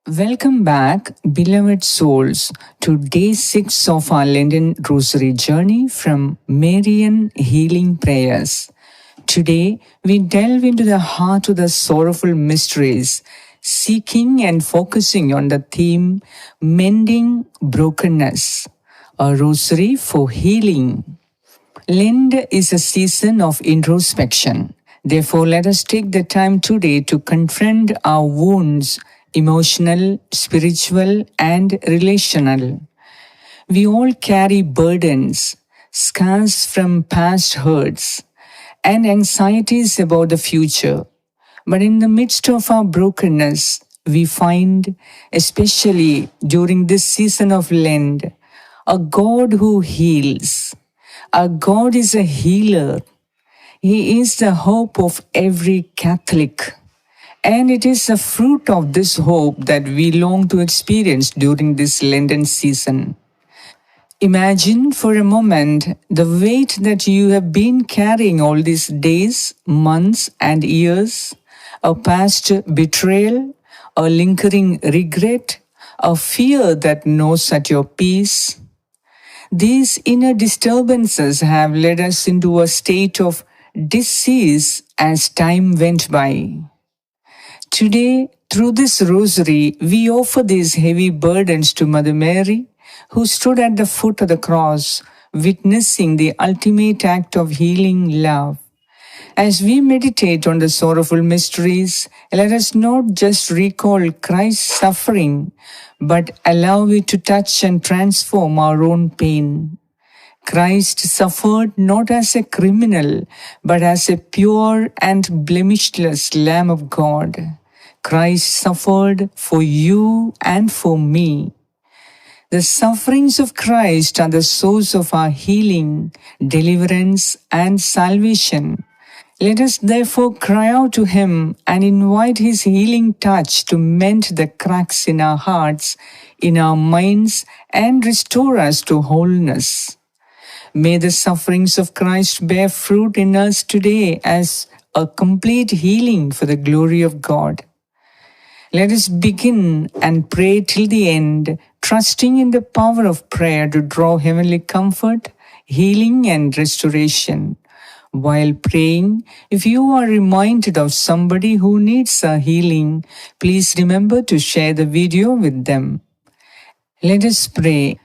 Welcome back, beloved souls, to day 6 of our Lenten Rosary journey from Marian Healing Prayers. Today, we delve into the heart of the sorrowful mysteries, seeking and focusing on the theme Mending Brokenness, a rosary for healing. Lent is a season of introspection. Therefore, let us take the time today to confront our wounds, emotional, spiritual, and relational. We all carry burdens, scars from past hurts, and anxieties about the future. But in the midst of our brokenness, we find, especially during this season of Lent, a God who heals. Our God is a healer. He is the hope of every Catholic. And it is the fruit of this hope that we long to experience during this Lenten season. Imagine for a moment the weight that you have been carrying all these days, months, and years, a past betrayal, a lingering regret, a fear that gnaws at your peace. These inner disturbances have led us into a state of disease as time went by. Today, through this rosary, we offer these heavy burdens to Mother Mary, who stood at the foot of the cross, witnessing the ultimate act of healing love. As we meditate on the sorrowful mysteries, let us not just recall Christ's suffering, but allow it to touch and transform our own pain. Christ suffered not as a criminal, but as a pure and blemishless Lamb of God. Christ suffered for you and for me. The sufferings of Christ are the source of our healing, deliverance, and salvation. Let us therefore cry out to Him and invite His healing touch to mend the cracks in our hearts, in our minds, and restore us to wholeness. May the sufferings of Christ bear fruit in us today as a complete healing for the glory of God. Let us begin and pray till the end, trusting in the power of prayer to draw heavenly comfort, healing, and restoration. While praying, if you are reminded of somebody who needs a healing, please remember to share the video with them. Let us pray.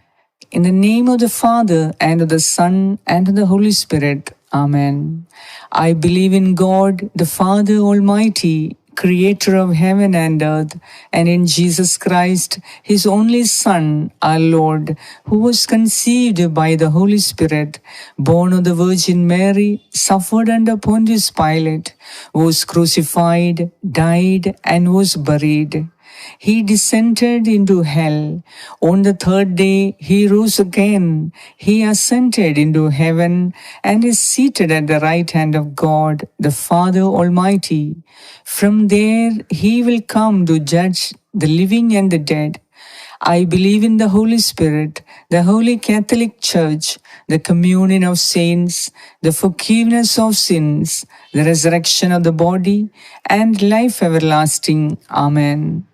In the name of the Father, and of the Son, and of the Holy Spirit. Amen. I believe in God, the Father Almighty, creator of heaven and earth, and in Jesus Christ, His only Son, our Lord, who was conceived by the Holy Spirit, born of the Virgin Mary, suffered under Pontius Pilate, was crucified, died, and was buried. He descended into hell. On the third day, He rose again. He ascended into heaven and is seated at the right hand of God, the Father Almighty. From there, He will come to judge the living and the dead. I believe in the Holy Spirit, the Holy Catholic Church, the communion of saints, the forgiveness of sins, the resurrection of the body, and life everlasting. Amen.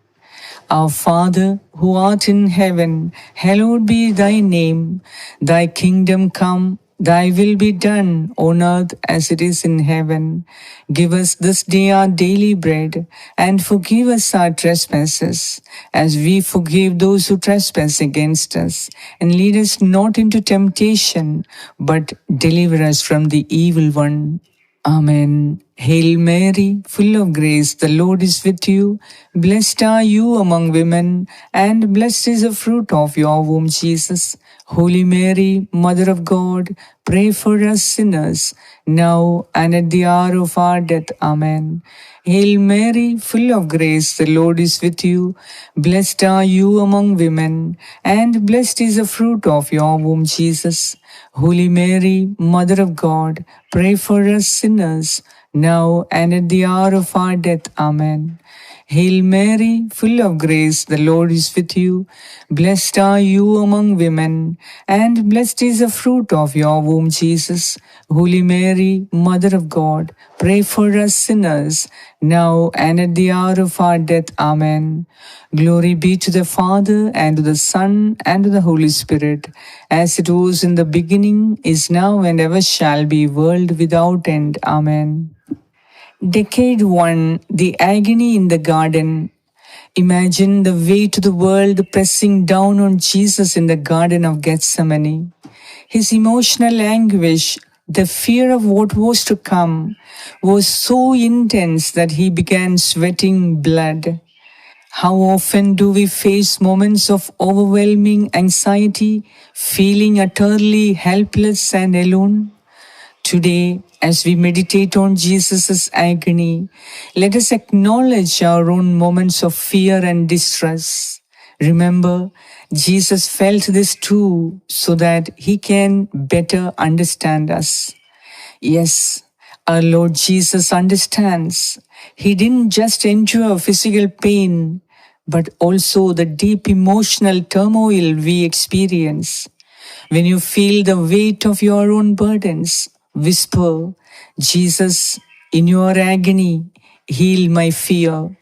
Our Father, who art in heaven, hallowed be thy name. Thy kingdom come, thy will be done on earth as it is in heaven. Give us this day our daily bread, and forgive us our trespasses, as we forgive those who trespass against us. And lead us not into temptation, but deliver us from the evil one. Amen. Hail Mary, full of grace, the Lord is with you. Blessed are you among women, and blessed is the fruit of your womb, Jesus. Holy Mary, Mother of God, pray for us sinners, now and at the hour of our death. Amen. Hail Mary, full of grace, the Lord is with you. Blessed are you among women, and blessed is the fruit of your womb, Jesus. Holy Mary, Mother of God, pray for us sinners, now and at the hour of our death. Amen. Hail Mary, full of grace, the Lord is with you. Blessed are you among women, and blessed is the fruit of your womb, Jesus. Holy Mary, Mother of God, pray for us sinners, now and at the hour of our death. Amen. Glory be to the Father, and to the Son, and to the Holy Spirit, as it was in the beginning, is now, and ever shall be, world without end. Amen. Decade 1, the agony in the garden. Imagine the weight of the world pressing down on Jesus in the Garden of Gethsemane. His emotional anguish, the fear of what was to come, was so intense that he began sweating blood. How often do we face moments of overwhelming anxiety, feeling utterly helpless and alone? Today, as we meditate on Jesus' agony, let us acknowledge our own moments of fear and distress. Remember, Jesus felt this too, so that he can better understand us. Yes, our Lord Jesus understands. He didn't just endure physical pain, but also the deep emotional turmoil we experience. When you feel the weight of your own burdens, whisper, Jesus, in your agony, heal my fear.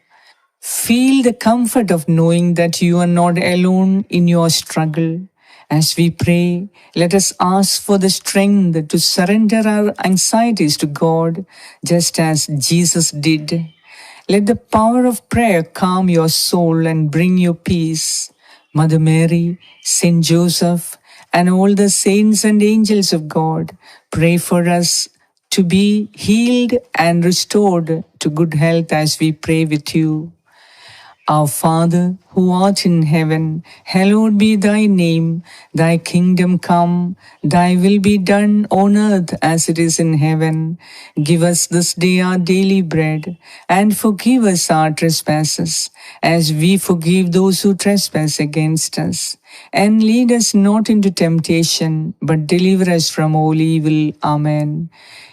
Feel the comfort of knowing that you are not alone in your struggle. As we pray, let us ask for the strength to surrender our anxieties to God, just as Jesus did. Let the power of prayer calm your soul and bring you peace. Mother Mary, Saint Joseph, and all the saints and angels of God, pray for us to be healed and restored to good health as we pray with you. Our Father, who art in heaven, hallowed be thy name. Thy kingdom come, thy will be done on earth as it is in heaven. Give us this day our daily bread, and forgive us our trespasses, as we forgive those who trespass against us. And lead us not into temptation, but deliver us from all evil. Amen.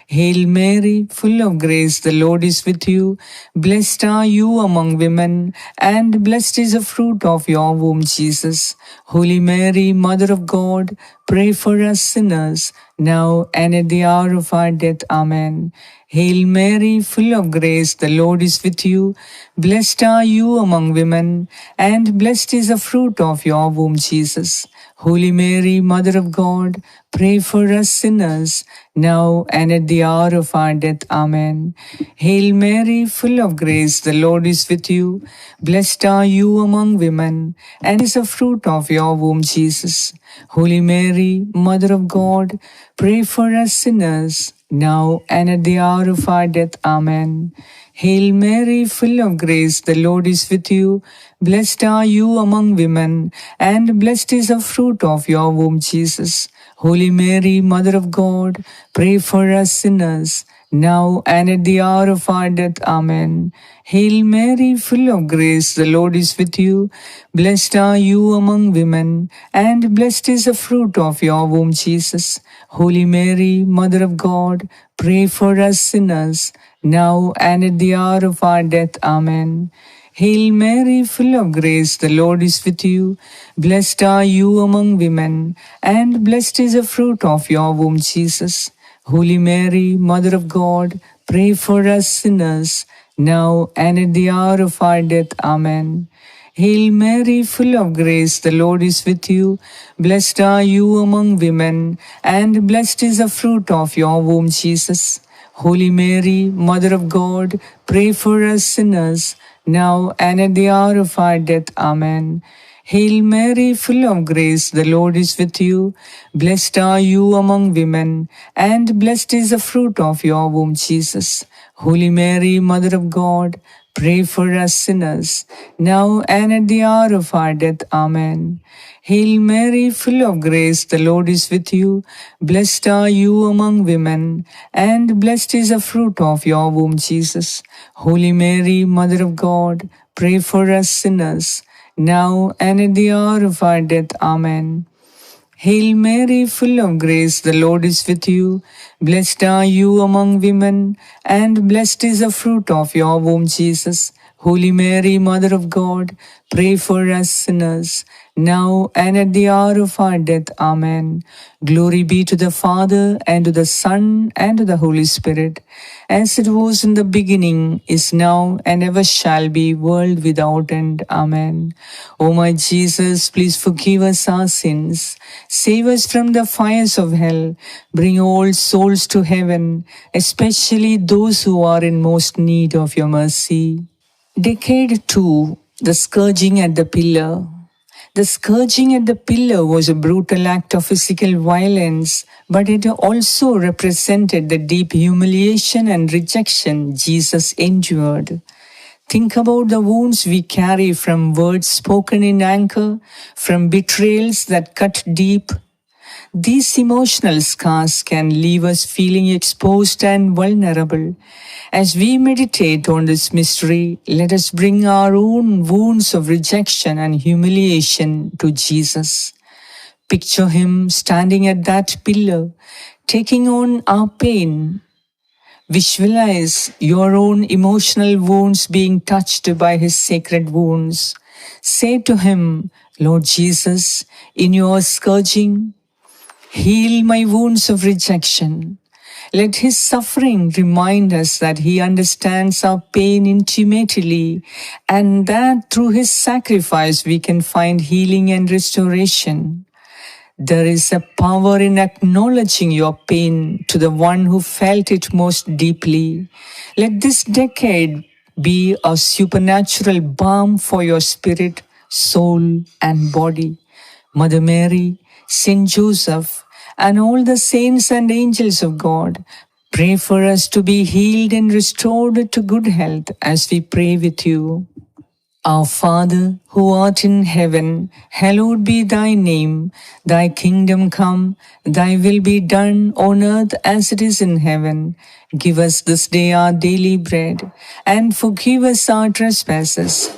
Hail Mary, full of grace, the Lord is with you. Blessed are you among women, and blessed is the fruit of your womb, Jesus. Holy Mary, Mother of God, pray for us sinners, now and at the hour of our death. Amen. Hail Mary, full of grace, the Lord is with you. Blessed are you among women, and blessed is the fruit of your womb, Jesus. Holy Mary, Mother of God, pray for us sinners, now and at the hour of our death. Amen. Hail Mary, full of grace, the Lord is with you. Blessed are you among women, and is the fruit of your womb, Jesus. Holy Mary, Mother of God, pray for us sinners, now and at the hour of our death. Amen. Hail Mary, full of grace, the Lord is with you. Blessed are you among women, and blessed is the fruit of your womb, Jesus. Holy Mary, Mother of God, pray for us sinners, now and at the hour of our death. Amen. Hail Mary, full of grace, the Lord is with you. Blessed are you among women, and blessed is the fruit of your womb, Jesus. Holy Mary, Mother of God, pray for us sinners, now and at the hour of our death. Amen. Hail Mary, full of grace, the Lord is with you. Blessed are you among women, and blessed is the fruit of your womb, Jesus. Holy Mary, Mother of God, pray for us sinners, now and at the hour of our death. Amen. Hail Mary, full of grace, the Lord is with you. Blessed are you among women, and blessed is the fruit of your womb, Jesus. Holy Mary, Mother of God, pray for us sinners, now and at the hour of our death. Amen. Hail Mary, full of grace, the Lord is with you. Blessed are you among women, and blessed is the fruit of your womb, Jesus. Holy Mary, Mother of God, pray for us sinners, now and at the hour of our death. Amen. Hail Mary, full of grace, the Lord is with you. Blessed are you among women, and blessed is the fruit of your womb, Jesus. Holy Mary, Mother of God, pray for us sinners, now and at the hour of our death. Amen. Hail Mary, full of grace, the Lord is with you. Blessed are you among women, and blessed is the fruit of your womb, Jesus. Holy Mary, Mother of God, pray for us sinners, now and at the hour of our death. Amen. Glory be to the Father, and to the Son, and to the Holy Spirit, as it was in the beginning, is now, and ever shall be, world without end. Amen. O my Jesus, please forgive us our sins, save us from the fires of hell, bring all souls to heaven, especially those who are in most need of your mercy. Decade 2, the scourging at the pillar. The scourging at the pillar was a brutal act of physical violence, but it also represented the deep humiliation and rejection Jesus endured. Think about the wounds we carry from words spoken in anger, from betrayals that cut deep. These emotional scars can leave us feeling exposed and vulnerable. As we meditate on this mystery, let us bring our own wounds of rejection and humiliation to Jesus. Picture him standing at that pillar, taking on our pain. Visualize your own emotional wounds being touched by his sacred wounds. Say to him, Lord Jesus, in your scourging, heal my wounds of rejection. Let his suffering remind us that he understands our pain intimately, and that through his sacrifice we can find healing and restoration. There is a power in acknowledging your pain to the one who felt it most deeply. Let this decade be a supernatural balm for your spirit, soul, and body. Mother Mary, Saint Joseph, and all the saints and angels of God, pray for us to be healed and restored to good health as we pray with you. Our Father, who art in heaven, hallowed be thy name. Thy kingdom come, thy will be done on earth as it is in heaven. Give us this day our daily bread, and forgive us our trespasses,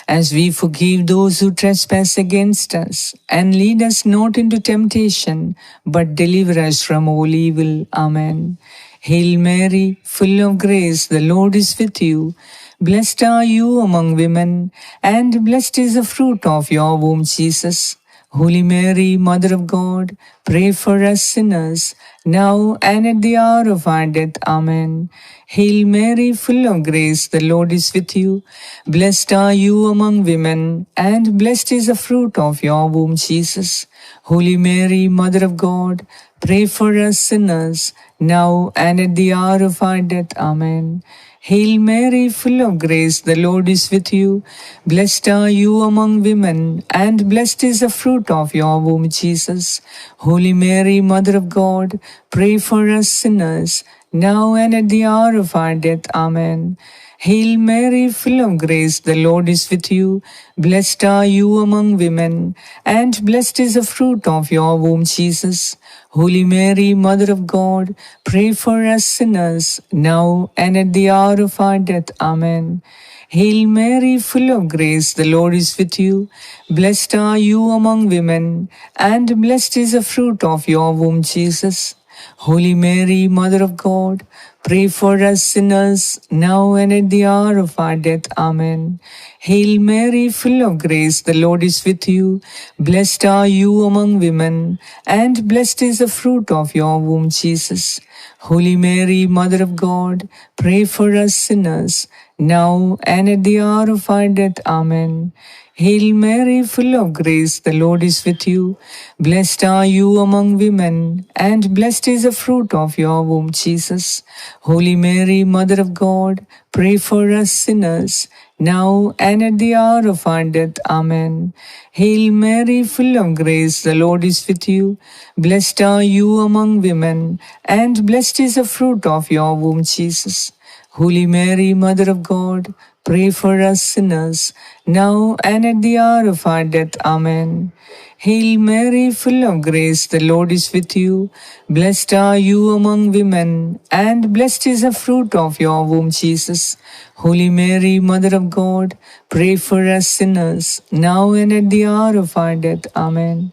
as we forgive those who trespass against us. And lead us not into temptation, but deliver us from all evil. Amen. Hail Mary, full of grace, the Lord is with you. Blessed are you among women, and blessed is the fruit of your womb, Jesus. Holy Mary, Mother of God, pray for us sinners, now and at the hour of our death. Amen. Hail Mary, full of grace, the Lord is with you. Blessed are you among women, and blessed is the fruit of your womb, Jesus. Holy Mary, Mother of God, pray for us sinners, now and at the hour of our death. Amen. Hail Mary, full of grace, the Lord is with you. Blessed are you among women, and blessed is the fruit of your womb, Jesus. Holy Mary, Mother of God, pray for us sinners, now and at the hour of our death. Amen. Hail Mary, full of grace, the Lord is with you. Blessed are you among women, and blessed is the fruit of your womb, Jesus. Holy Mary, Mother of God, pray for us sinners, now and at the hour of our death. Amen. Hail Mary, full of grace, the Lord is with you. Blessed are you among women, and blessed is the fruit of your womb, Jesus. Holy Mary, Mother of God, pray for us sinners, now and at the hour of our death. Amen. Hail Mary, full of grace, the Lord is with you. Blessed are you among women, and blessed is the fruit of your womb, Jesus. Holy Mary, Mother of God, pray for us sinners, now and at the hour of our death. Amen. Hail Mary, full of grace, the Lord is with you. Blessed are you among women, and blessed is the fruit of your womb, Jesus. Holy Mary, Mother of God, pray for us sinners, now and at the hour of our death. Amen. Hail Mary, full of grace, the Lord is with you. Blessed are you among women, and blessed is the fruit of your womb, Jesus. Holy Mary, Mother of God, pray for us sinners, now and at the hour of our death. Amen. Hail Mary, full of grace, the Lord is with you. Blessed are you among women, and blessed is the fruit of your womb, Jesus. Holy Mary, Mother of God, pray for us sinners, now and at the hour of our death. Amen.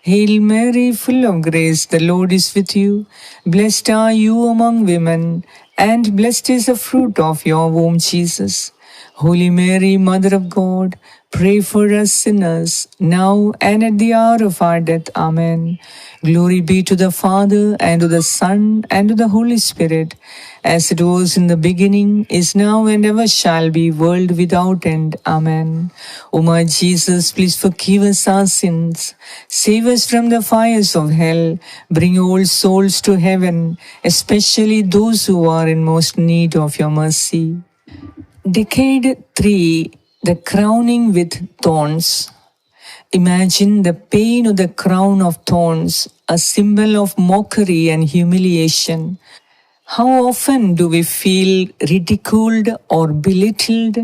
Hail Mary, full of grace, the Lord is with you. Blessed are you among women, and blessed is the fruit of your womb, Jesus. Holy Mary, Mother of God, pray for us sinners, now and at the hour of our death. Amen. Glory be to the Father, and to the Son, and to the Holy Spirit, as it was in the beginning, is now, and ever shall be, world without end. Amen. O my Jesus, please forgive us our sins, save us from the fires of hell, bring all souls to heaven, especially those who are in most need of your mercy. Decade 3, the crowning with thorns. Imagine the pain of the crown of thorns, a symbol of mockery and humiliation. How often do we feel ridiculed or belittled?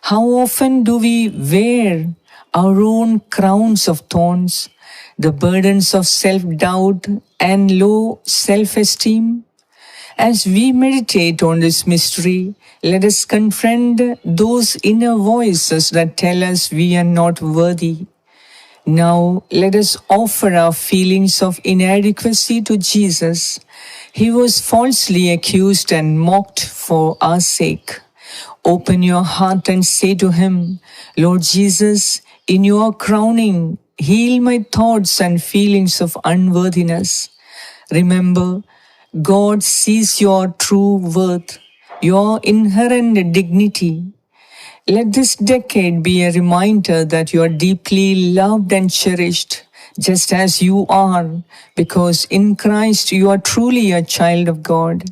How often do we wear our own crowns of thorns, the burdens of self-doubt and low self-esteem? As we meditate on this mystery, let us confront those inner voices that tell us we are not worthy. Now, let us offer our feelings of inadequacy to Jesus. He was falsely accused and mocked for our sake. Open your heart and say to Him, Lord Jesus, in your crowning, heal my thoughts and feelings of unworthiness. Remember, God sees your true worth, your inherent dignity. Let this decade be a reminder that you are deeply loved and cherished, just as you are, because in Christ you are truly a child of God.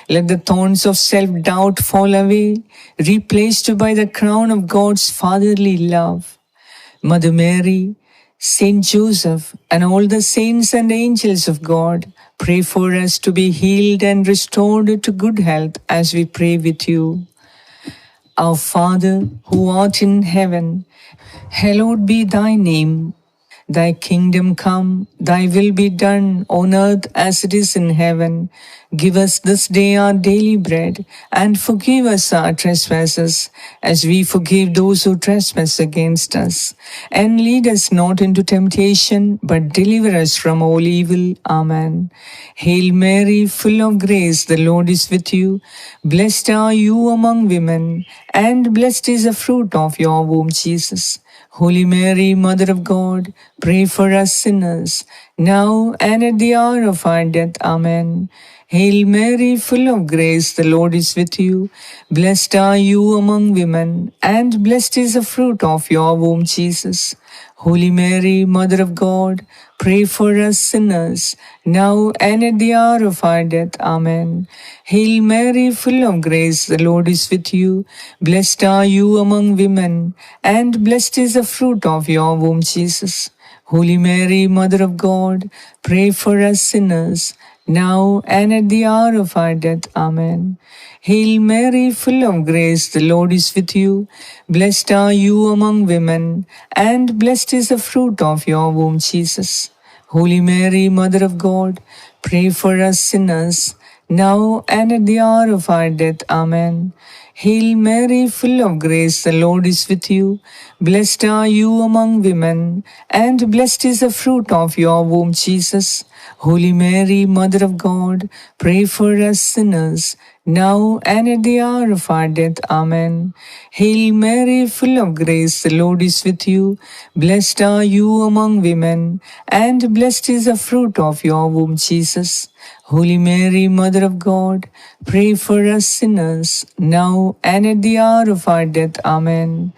Let the thorns of self-doubt fall away, replaced by the crown of God's fatherly love. Mother Mary, Saint Joseph, and all the saints and angels of God, pray for us to be healed and restored to good health as we pray with you. Our Father, who art in heaven, hallowed be thy name. Thy kingdom come, thy will be done on earth as it is in heaven. Give us this day our daily bread, and forgive us our trespasses, as we forgive those who trespass against us. And lead us not into temptation, but deliver us from all evil. Amen. Hail Mary, full of grace, the Lord is with you. Blessed are you among women, and blessed is the fruit of your womb, Jesus. Holy Mary, Mother of God, pray for us sinners, now and at the hour of our death. Amen. Hail Mary, full of grace, the Lord is with you. Blessed are you among women, and blessed is the fruit of your womb, Jesus. Holy Mary, Mother of God, pray for us sinners, now and at the hour of our death. Amen. Hail Mary, full of grace, the Lord is with you. Blessed are you among women, and blessed is the fruit of your womb, Jesus. Holy Mary, Mother of God, pray for us sinners, now and at the hour of our death. Amen. Hail Mary, full of grace, the Lord is with you. Blessed are you among women, and blessed is the fruit of your womb, Jesus. Holy Mary, Mother of God, pray for us sinners, now and at the hour of our death. Amen. Hail Mary, full of grace, the Lord is with you. Blessed are you among women, and blessed is the fruit of your womb, Jesus. Holy Mary, Mother of God, pray for us sinners, now and at the hour of our death. Amen. Hail Mary, full of grace, the Lord is with you. Blessed are you among women, and blessed is the fruit of your womb, Jesus. Holy Mary, Mother of God, pray for us sinners, now and at the hour of our death. Amen.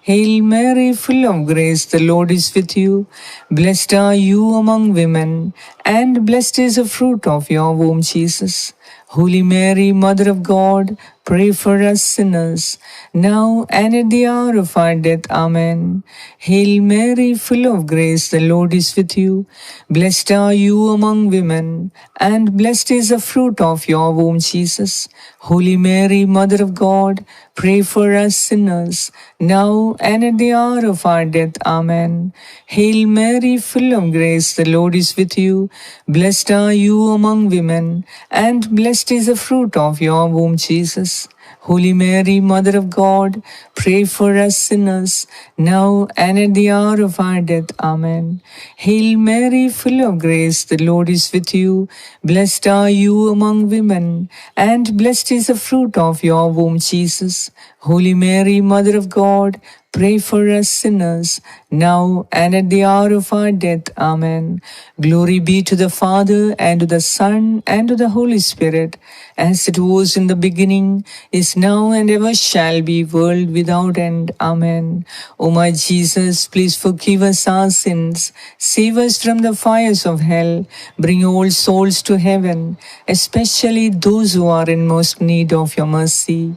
Hail Mary, full of grace, the Lord is with you. Blessed are you among women, and blessed is the fruit of your womb, Jesus. Holy Mary, Mother of God, pray for us sinners, now and at the hour of our death. Amen. Hail Mary, full of grace, the Lord is with you. Blessed are you among women, and blessed is the fruit of your womb, Jesus. Holy Mary, Mother of God, pray for us sinners, now and at the hour of our death. Amen. Hail Mary, full of grace, the Lord is with you. Blessed are you among women, and blessed is the fruit of your womb, Jesus. Holy Mary, Mother of God, pray for us sinners, now and at the hour of our death. Amen. Hail Mary, full of grace, the Lord is with you. Blessed are you among women, and blessed is the fruit of your womb, Jesus. Holy Mary, Mother of God, pray for us sinners, now and at the hour of our death. Amen. Glory be to the Father, and to the Son, and to the Holy Spirit, as it was in the beginning, is now, and ever shall be, world without end. Amen. O my Jesus, please forgive us our sins, save us from the fires of hell, bring all souls to heaven, especially those who are in most need of your mercy.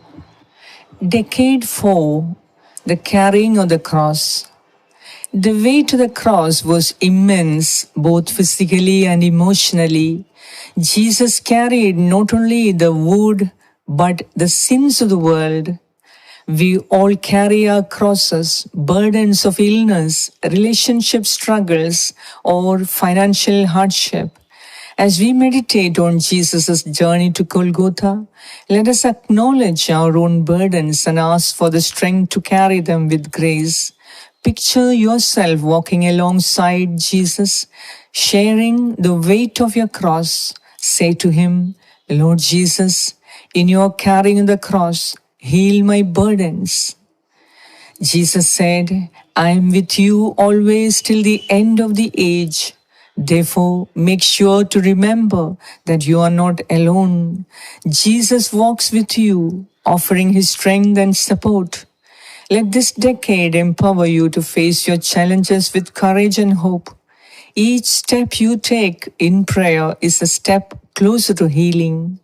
Decade 4. The Carrying of the Cross. The way to the cross was immense, both physically and emotionally. Jesus carried not only the wood, but the sins of the world. We all carry our crosses, burdens of illness, relationship struggles, or financial hardship. As we meditate on Jesus' journey to Golgotha, let us acknowledge our own burdens and ask for the strength to carry them with grace. Picture yourself walking alongside Jesus, sharing the weight of your cross. Say to him, Lord Jesus, in your carrying the cross, heal my burdens. Jesus said, I am with you always till the end of the age. Therefore, make sure to remember that you are not alone. Jesus walks with you, offering his strength and support. Let this decade empower you to face your challenges with courage and hope. Each step you take in prayer is a step closer to healing.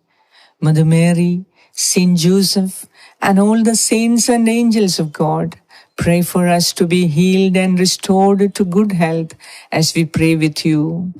Mother Mary, Saint Joseph, and all the saints and angels of God, pray for us to be healed and restored to good health as we pray with you.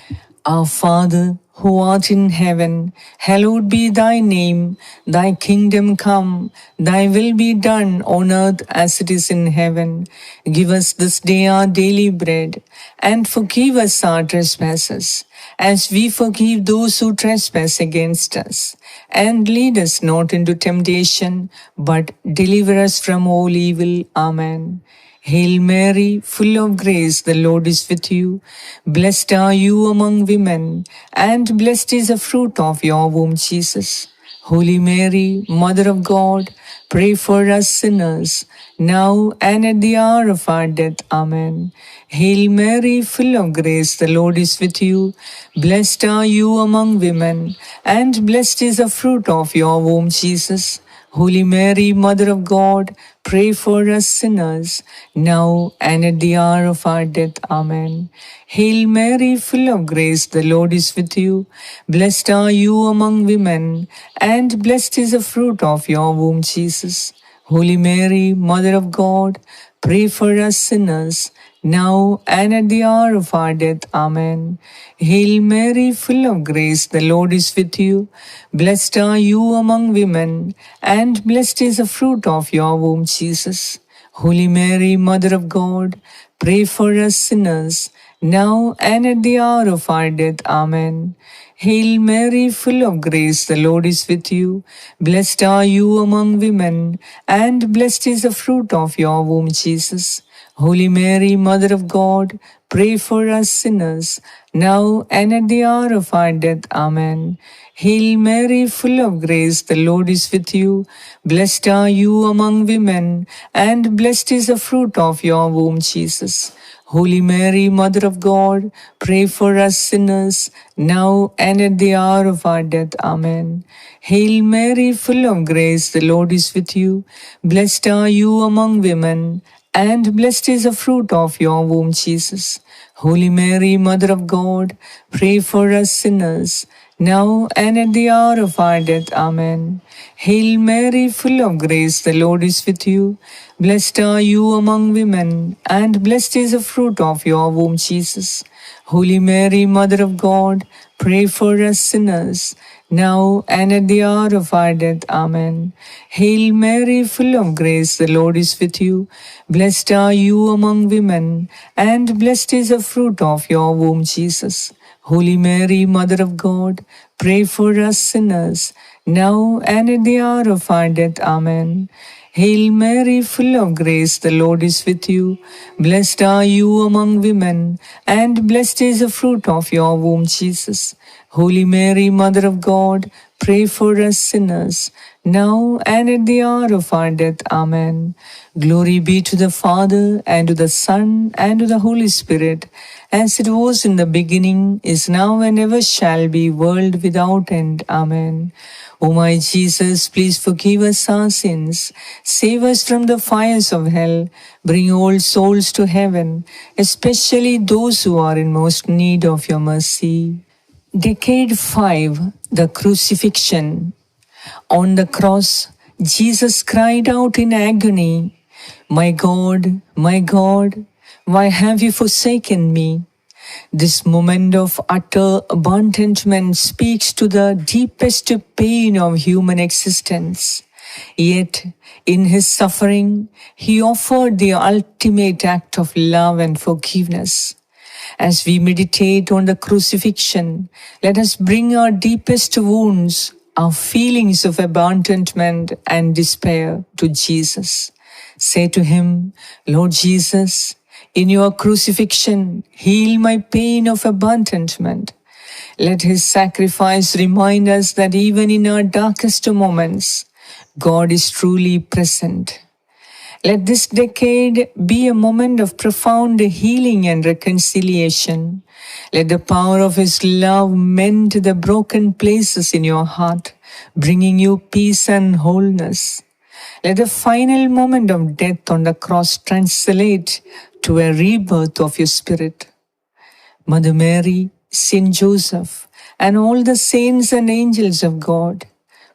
Our Father, who art in heaven, hallowed be thy name. Thy kingdom come, thy will be done on earth as it is in heaven. Give us this day our daily bread, and forgive us our trespasses, as we forgive those who trespass against us. And lead us not into temptation, but deliver us from all evil. Amen. Hail Mary, full of grace, the Lord is with you. Blessed are you among women, and blessed is the fruit of your womb, Jesus. Holy Mary, Mother of God, pray for us sinners, now and at the hour of our death. Amen. Hail Mary, full of grace, the Lord is with you. Blessed are you among women, and blessed is the fruit of your womb, Jesus. Holy Mary, Mother of God, pray for us sinners, now and at the hour of our death. Amen. Hail Mary, full of grace, the Lord is with you. Blessed are you among women, and blessed is the fruit of your womb, Jesus. Holy Mary, Mother of God, pray for us sinners, now and at the hour of our death. Amen. Hail Mary, full of grace, the Lord is with you. Blessed are you among women, and blessed is the fruit of your womb, Jesus. Holy Mary, Mother of God, pray for us sinners, now and at the hour of our death. Amen. Hail Mary, full of grace, the Lord is with you. Blessed are you among women, and blessed is the fruit of your womb, Jesus. Holy Mary, Mother of God, pray for us sinners, now and at the hour of our death. Amen. Hail Mary, full of grace, the Lord is with you. Blessed are you among women, and blessed is the fruit of your womb, Jesus. Holy Mary, Mother of God, pray for us sinners, now and at the hour of our death. Amen. Hail Mary, full of grace, the Lord is with you. Blessed are you among women, and blessed is the fruit of your womb, Jesus. Holy Mary, Mother of God, pray for us sinners, now and at the hour of our death. Amen. Hail Mary, full of grace, the Lord is with you. Blessed are you among women, and blessed is the fruit of your womb, Jesus. Holy Mary, Mother of God, pray for us sinners, now and at the hour of our death. Amen. Hail Mary, full of grace, the Lord is with you. Blessed are you among women, and blessed is the fruit of your womb, Jesus. Holy Mary, Mother of God, pray for us sinners, now and at the hour of our death. Amen. Hail Mary, full of grace, the Lord is with you. Blessed are you among women, and blessed is the fruit of your womb, Jesus. Holy Mary, Mother of God, pray for us sinners, now and at the hour of our death. Amen. Glory be to the Father, and to the Son, and to the Holy Spirit, as it was in the beginning, is now, and ever shall be, world without end. Amen. O my Jesus, please forgive us our sins, save us from the fires of hell, bring all souls to heaven, especially those who are in most need of your mercy. Decade 5, the Crucifixion. On the cross, Jesus cried out in agony, my God, why have you forsaken me?" This moment of utter abandonment speaks to the deepest pain of human existence. Yet, in his suffering, he offered the ultimate act of love and forgiveness. As we meditate on the crucifixion, let us bring our deepest wounds, our feelings of abandonment and despair to Jesus. Say to him, Lord Jesus, in your crucifixion, heal my pain of abandonment. Let his sacrifice remind us that even in our darkest moments, God is truly present. Let this decade be a moment of profound healing and reconciliation. Let the power of His love mend the broken places in your heart, bringing you peace and wholeness. Let the final moment of death on the cross translate to a rebirth of your spirit. Mother Mary, Saint Joseph, and all the saints and angels of God,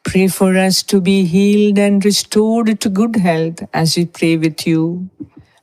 pray for us to be healed and restored to good health as we pray with you.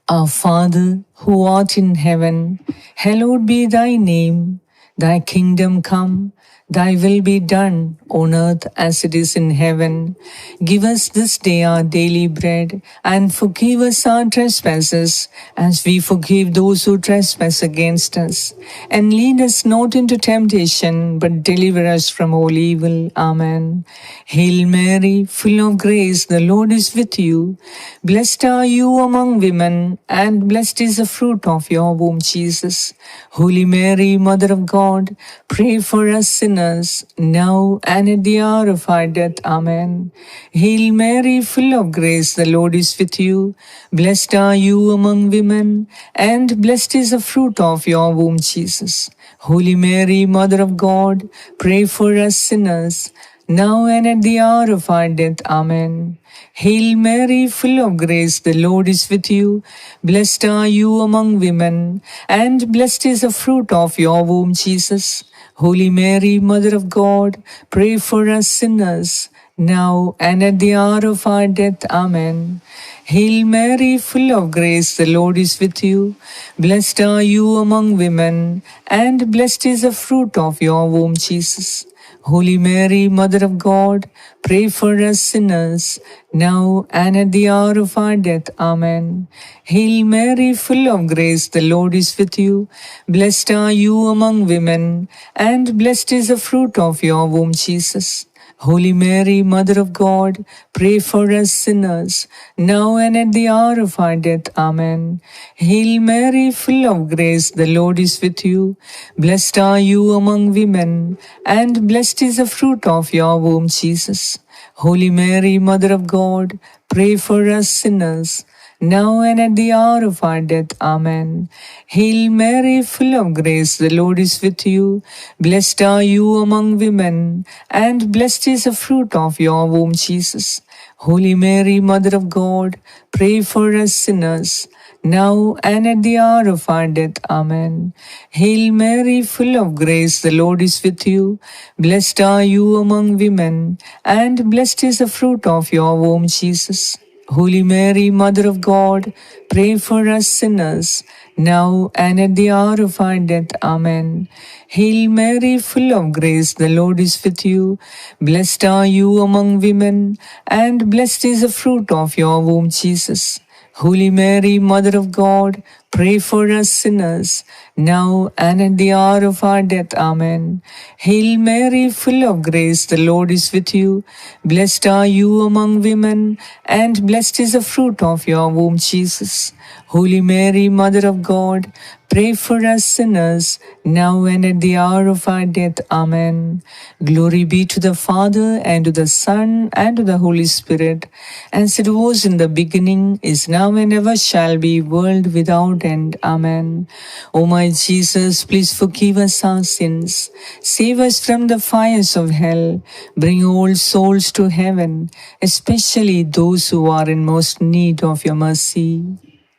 Our Father, who art in heaven, hallowed be thy name. Thy kingdom come, thy will be done on earth as it is in heaven. Give us this day our daily bread, and forgive us our trespasses, as we forgive those who trespass against us. And lead us not into temptation, but deliver us from all evil. Amen. Hail Mary, full of grace, the Lord is with you. Blessed are you among women, and blessed is the fruit of your womb, Jesus. Holy Mary, Mother of God, pray for us sinners, now and at the hour of our death. Amen. Hail Mary, full of grace, the Lord is with you. Blessed are you among women, and blessed is the fruit of your womb, Jesus. Holy Mary, Mother of God, pray for us sinners, now and at the hour of our death. Amen. Hail Mary, full of grace, the Lord is with you. Blessed are you among women, and blessed is the fruit of your womb, Jesus. Holy Mary, Mother of God, pray for us sinners, now and at the hour of our death. Amen. Hail Mary, full of grace, the Lord is with you. Blessed are you among women, and blessed is the fruit of your womb, Jesus. Holy Mary, Mother of God, pray for us sinners, now and at the hour of our death. Amen. Hail Mary, full of grace, the Lord is with you. Blessed are you among women, and blessed is the fruit of your womb, Jesus. Holy Mary, Mother of God, pray for us sinners, now and at the hour of our death. Amen. Hail Mary, full of grace, the Lord is with you. Blessed are you among women, and blessed is the fruit of your womb, Jesus. Holy Mary, Mother of God, pray for us sinners, now and at the hour of our death. Amen. Hail Mary, full of grace, the Lord is with you. Blessed are you among women, and blessed is the fruit of your womb, Jesus. Holy Mary, Mother of God, pray for us sinners, now and at the hour of our death. Amen. Hail Mary, full of grace, the Lord is with you. Blessed are you among women, and blessed is the fruit of your womb, Jesus. Holy Mary, Mother of God, pray for us sinners, now and at the hour of our death. Amen. Hail Mary, full of grace, the Lord is with you. Blessed are you among women, and blessed is the fruit of your womb, Jesus. Holy Mary, Mother of God, pray for us sinners, now and at the hour of our death. Amen. Hail Mary, full of grace, the Lord is with you. Blessed are you among women, and blessed is the fruit of your womb, Jesus. Holy Mary, Mother of God, pray for us sinners, now and at the hour of our death. Amen. Glory be to the Father, and to the Son, and to the Holy Spirit, as it was in the beginning, is now, and ever shall be, world without end. Amen. O my Jesus, please forgive us our sins. Save us from the fires of hell. Bring all souls to heaven, especially those who are in most need of your mercy.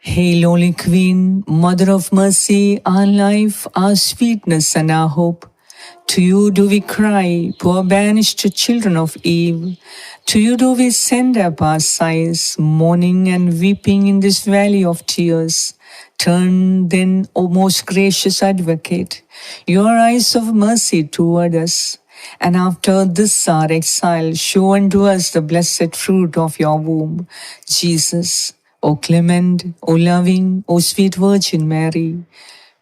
Hail, Holy Queen, Mother of Mercy, our life, our sweetness, and our hope. To you do we cry, poor banished children of Eve. To you do we send up our sighs, mourning and weeping in this valley of tears. Turn then, O most gracious Advocate, your eyes of mercy toward us, and after this our exile, show unto us the blessed fruit of your womb, Jesus. O clement, O loving, O sweet Virgin Mary,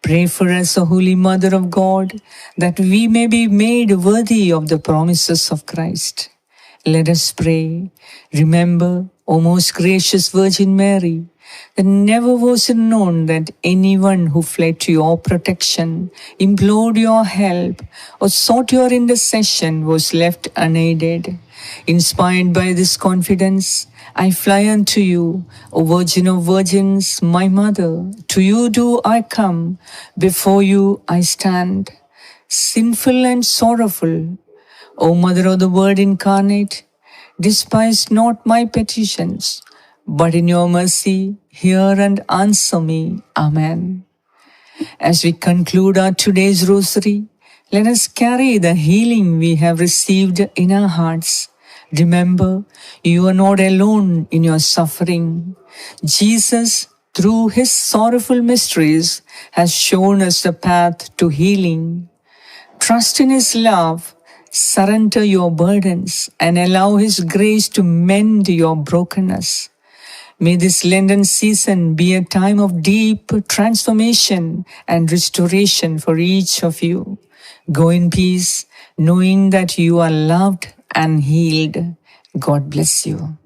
pray for us, O Holy Mother of God, that we may be made worthy of the promises of Christ. Let us pray. Remember, O most gracious Virgin Mary, that never was it known that anyone who fled to your protection, implored your help, or sought your intercession was left unaided. Inspired by this confidence, I fly unto you, O Virgin of Virgins, my Mother. To you do I come, before you I stand, sinful and sorrowful. O Mother of the Word incarnate, despise not my petitions, but in your mercy hear and answer me. Amen. As we conclude our today's rosary, let us carry the healing we have received in our hearts. Remember, you are not alone in your suffering. Jesus, through his sorrowful mysteries, has shown us the path to healing. Trust in his love, surrender your burdens, and allow his grace to mend your brokenness. May this Lenten season be a time of deep transformation and restoration for each of you. Go in peace, knowing that you are loved and healed. God bless you.